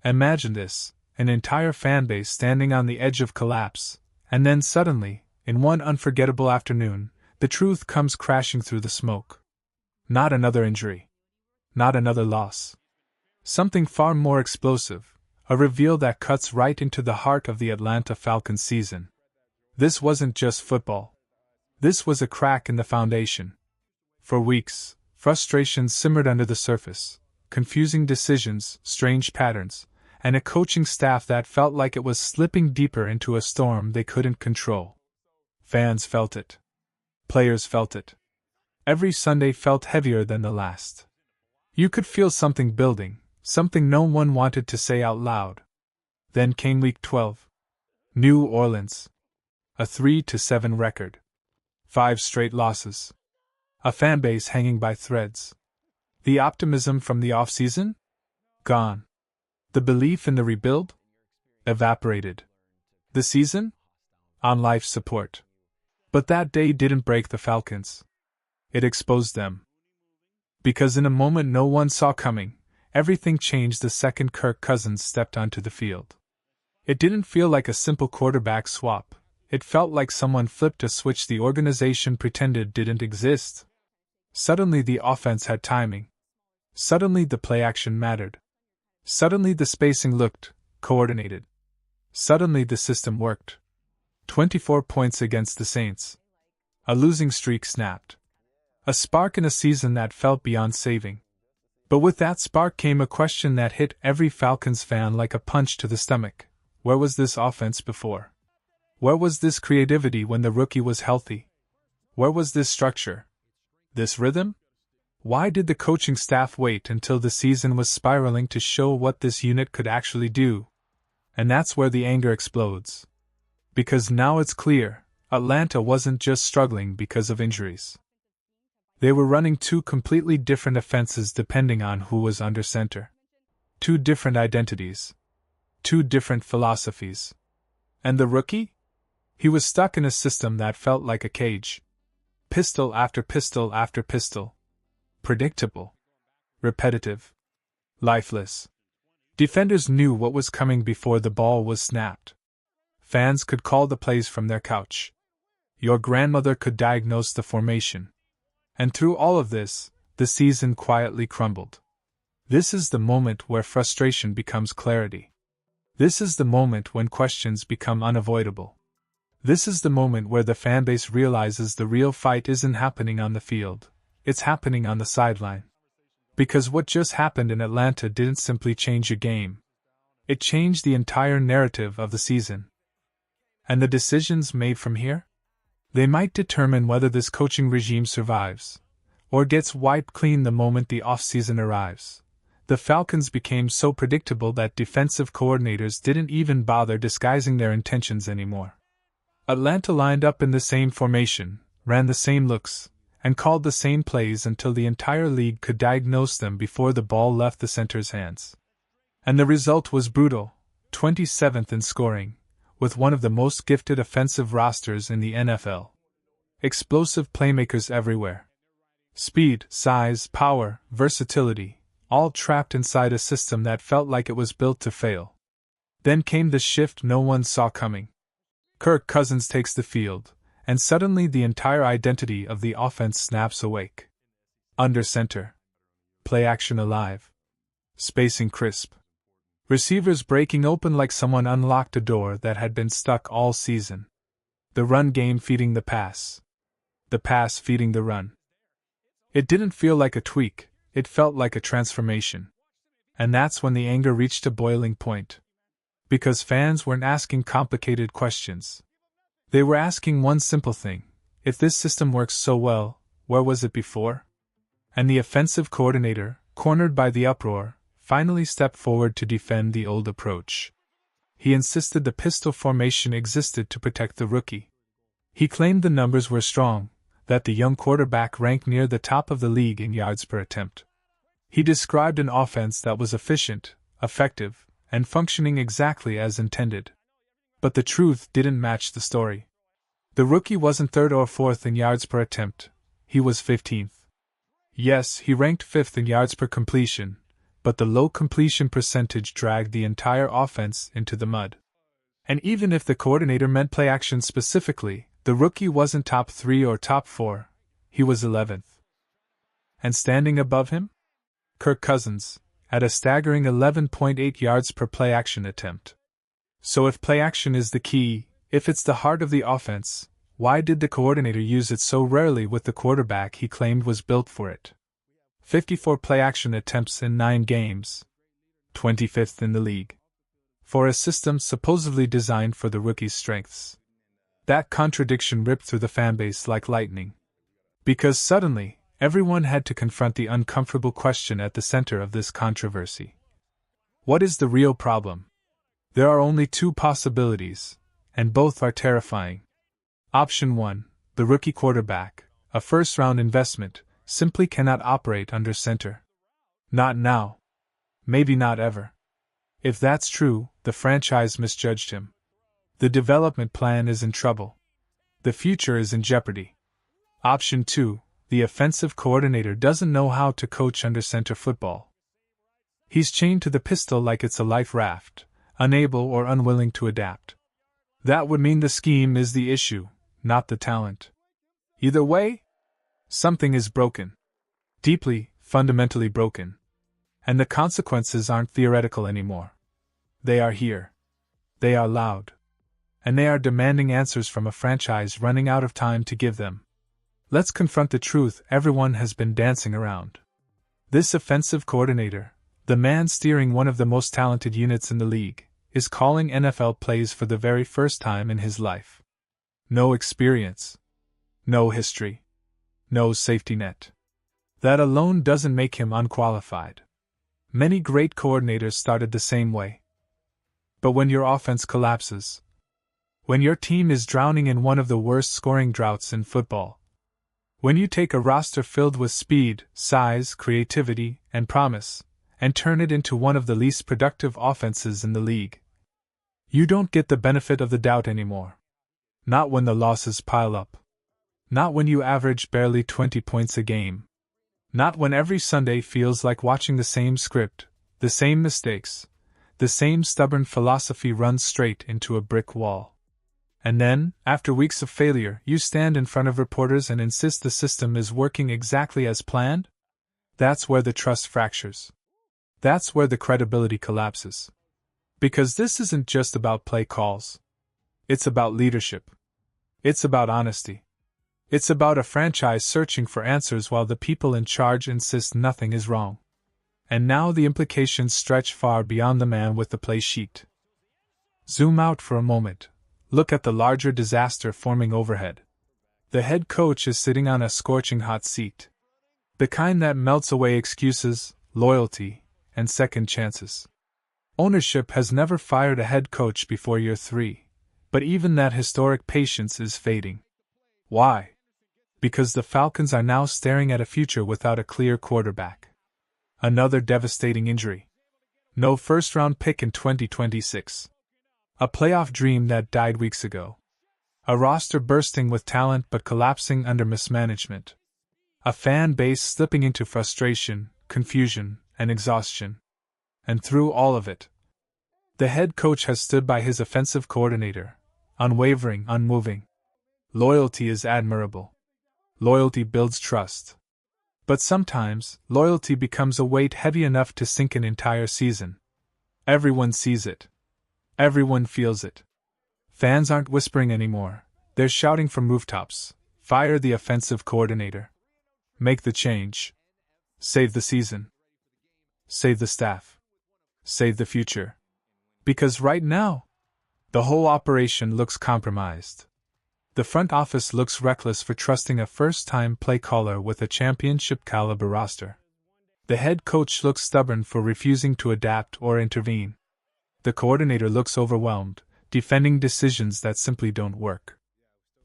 Imagine this, an entire fanbase standing on the edge of collapse, and then suddenly, in one unforgettable afternoon, the truth comes crashing through the smoke. Not another injury. Not another loss. Something far more explosive, a reveal that cuts right into the heart of the Atlanta Falcons season. This wasn't just football. This was a crack in the foundation. For weeks, frustration simmered under the surface, confusing decisions, strange patterns, and a coaching staff that felt like it was slipping deeper into a storm they couldn't control. Fans felt it. Players felt it. Every Sunday felt heavier than the last. You could feel something building, something no one wanted to say out loud. Then came Week 12. New Orleans. A 3-7 record. 5 straight losses. A fanbase hanging by threads. The optimism from the offseason? Gone. The belief in the rebuild? Evaporated. The season? On life support. But that day didn't break the Falcons. It exposed them. Because in a moment no one saw coming, everything changed the second Kirk Cousins stepped onto the field. It didn't feel like a simple quarterback swap. It felt like someone flipped a switch the organization pretended didn't exist. Suddenly the offense had timing. Suddenly the play action mattered. Suddenly the spacing looked coordinated. Suddenly the system worked. 24 points against the Saints. A losing streak snapped. A spark in a season that felt beyond saving. But with that spark came a question that hit every Falcons fan like a punch to the stomach. Where was this offense before? Where was this creativity when the rookie was healthy? Where was this structure? This rhythm? Why did the coaching staff wait until the season was spiraling to show what this unit could actually do? And that's where the anger explodes. Because now it's clear, Atlanta wasn't just struggling because of injuries. They were running 2 completely different offenses depending on who was under center. 2 different identities. 2 different philosophies. And the rookie? He was stuck in a system that felt like a cage. Pistol after pistol after pistol. Predictable. Repetitive. Lifeless. Defenders knew what was coming before the ball was snapped. Fans could call the plays from their couch. Your grandmother could diagnose the formation. And through all of this, the season quietly crumbled. This is the moment where frustration becomes clarity. This is the moment when questions become unavoidable. This is the moment where the fanbase realizes the real fight isn't happening on the field, it's happening on the sideline. Because what just happened in Atlanta didn't simply change a game. It changed the entire narrative of the season. And the decisions made from here? They might determine whether this coaching regime survives, or gets wiped clean the moment the offseason arrives. The Falcons became so predictable that defensive coordinators didn't even bother disguising their intentions anymore. Atlanta lined up in the same formation, ran the same looks, and called the same plays until the entire league could diagnose them before the ball left the center's hands. And the result was brutal, 27th in scoring, with one of the most gifted offensive rosters in the NFL. Explosive playmakers everywhere. Speed, size, power, versatility, all trapped inside a system that felt like it was built to fail. Then came the shift no one saw coming. Kirk Cousins takes the field, and suddenly the entire identity of the offense snaps awake. Under center. Play action alive. Spacing crisp. Receivers breaking open like someone unlocked a door that had been stuck all season. The run game feeding the pass. The pass feeding the run. It didn't feel like a tweak, it felt like a transformation. And that's when the anger reached a boiling point. Because fans weren't asking complicated questions. They were asking one simple thing: if this system works so well, where was it before? And the offensive coordinator, cornered by the uproar, finally stepped forward to defend the old approach. He insisted the pistol formation existed to protect the rookie. He claimed the numbers were strong, that the young quarterback ranked near the top of the league in yards per attempt. He described an offense that was efficient, effective, and functioning exactly as intended. But the truth didn't match the story. The rookie wasn't 3rd or 4th in yards per attempt, he was 15th. Yes, he ranked 5th in yards per completion, but the low completion percentage dragged the entire offense into the mud. And even if the coordinator meant play action specifically, the rookie wasn't top 3 or top 4, he was 11th. And standing above him? Kirk Cousins, at a staggering 11.8 yards per play action attempt. So if play action is the key, if it's the heart of the offense, why did the coordinator use it so rarely with the quarterback he claimed was built for it? 54 play action attempts in 9 games. 25th in the league. For a system supposedly designed for the rookie's strengths. That contradiction ripped through the fanbase like lightning. Because suddenly, everyone had to confront the uncomfortable question at the center of this controversy. What is the real problem? There are only 2 possibilities, and both are terrifying. Option 1, the rookie quarterback, a first-round investment, simply cannot operate under center. Not now. Maybe not ever. If that's true, the franchise misjudged him. The development plan is in trouble. The future is in jeopardy. Option 2, the offensive coordinator doesn't know how to coach under center football. He's chained to the pistol like it's a life raft, unable or unwilling to adapt. That would mean the scheme is the issue, not the talent. Either way, something is broken. Deeply, fundamentally broken. And the consequences aren't theoretical anymore. They are here. They are loud. And they are demanding answers from a franchise running out of time to give them. Let's confront the truth everyone has been dancing around. This offensive coordinator, the man steering one of the most talented units in the league, is calling NFL plays for the very first time in his life. No experience. No history. No safety net. That alone doesn't make him unqualified. Many great coordinators started the same way. But when your offense collapses, when your team is drowning in one of the worst scoring droughts in football, when you take a roster filled with speed, size, creativity, and promise, and turn it into one of the least productive offenses in the league, you don't get the benefit of the doubt anymore. Not when the losses pile up. Not when you average barely 20 points a game. Not when every Sunday feels like watching the same script, the same mistakes, the same stubborn philosophy runs straight into a brick wall. And then, after weeks of failure, you stand in front of reporters and insist the system is working exactly as planned? That's where the trust fractures. That's where the credibility collapses. Because this isn't just about play calls. It's about leadership. It's about honesty. It's about a franchise searching for answers while the people in charge insist nothing is wrong. And now the implications stretch far beyond the man with the play sheet. Zoom out for a moment. Look at the larger disaster forming overhead. The head coach is sitting on a scorching hot seat. The kind that melts away excuses, loyalty, and second chances. Ownership has never fired a head coach before year 3, but even that historic patience is fading. Why? Because the Falcons are now staring at a future without a clear quarterback. Another devastating injury. No first-round pick in 2026. A playoff dream that died weeks ago. A roster bursting with talent but collapsing under mismanagement. A fan base slipping into frustration, confusion, and exhaustion. And through all of it, the head coach has stood by his offensive coordinator, unwavering, unmoving. Loyalty is admirable. Loyalty builds trust. But sometimes, loyalty becomes a weight heavy enough to sink an entire season. Everyone sees it. Everyone feels it. Fans aren't whispering anymore, they're shouting from rooftops, "Fire the offensive coordinator. Make the change. Save the season. Save the staff. Save the future." Because right now, the whole operation looks compromised. The front office looks reckless for trusting a first-time play caller with a championship-caliber roster. The head coach looks stubborn for refusing to adapt or intervene. The coordinator looks overwhelmed, defending decisions that simply don't work.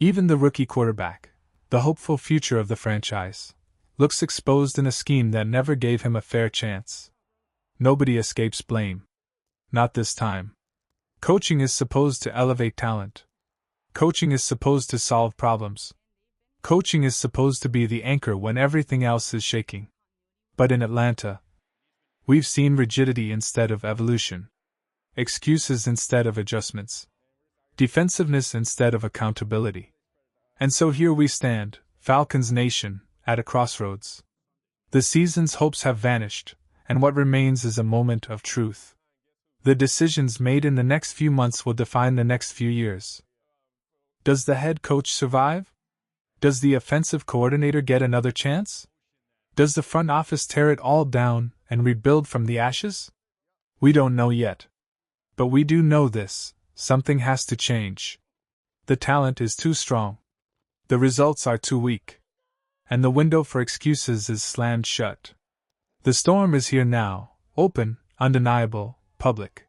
Even the rookie quarterback, the hopeful future of the franchise, looks exposed in a scheme that never gave him a fair chance. Nobody escapes blame. Not this time. Coaching is supposed to elevate talent. Coaching is supposed to solve problems. Coaching is supposed to be the anchor when everything else is shaking. But in Atlanta, We've seen rigidity instead of evolution, excuses instead of adjustments, defensiveness instead of accountability. And so here we stand, Falcons Nation, at a crossroads. The season's hopes have vanished, and what remains is a moment of truth. The decisions made in the next few months will define the next few years. Does the head coach survive? Does the offensive coordinator get another chance? Does the front office tear it all down and rebuild from the ashes? We don't know yet. But we do know this: something has to change. The talent is too strong. The results are too weak. And the window for excuses is slammed shut. The storm is here now, open, undeniable, public.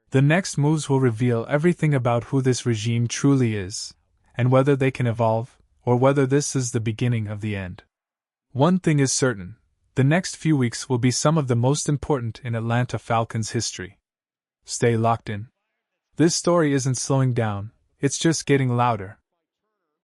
The next moves will reveal everything about who this regime truly is, and whether they can evolve, or whether this is the beginning of the end. One thing is certain: the next few weeks will be some of the most important in Atlanta Falcons history. Stay locked in. This story isn't slowing down, it's just getting louder.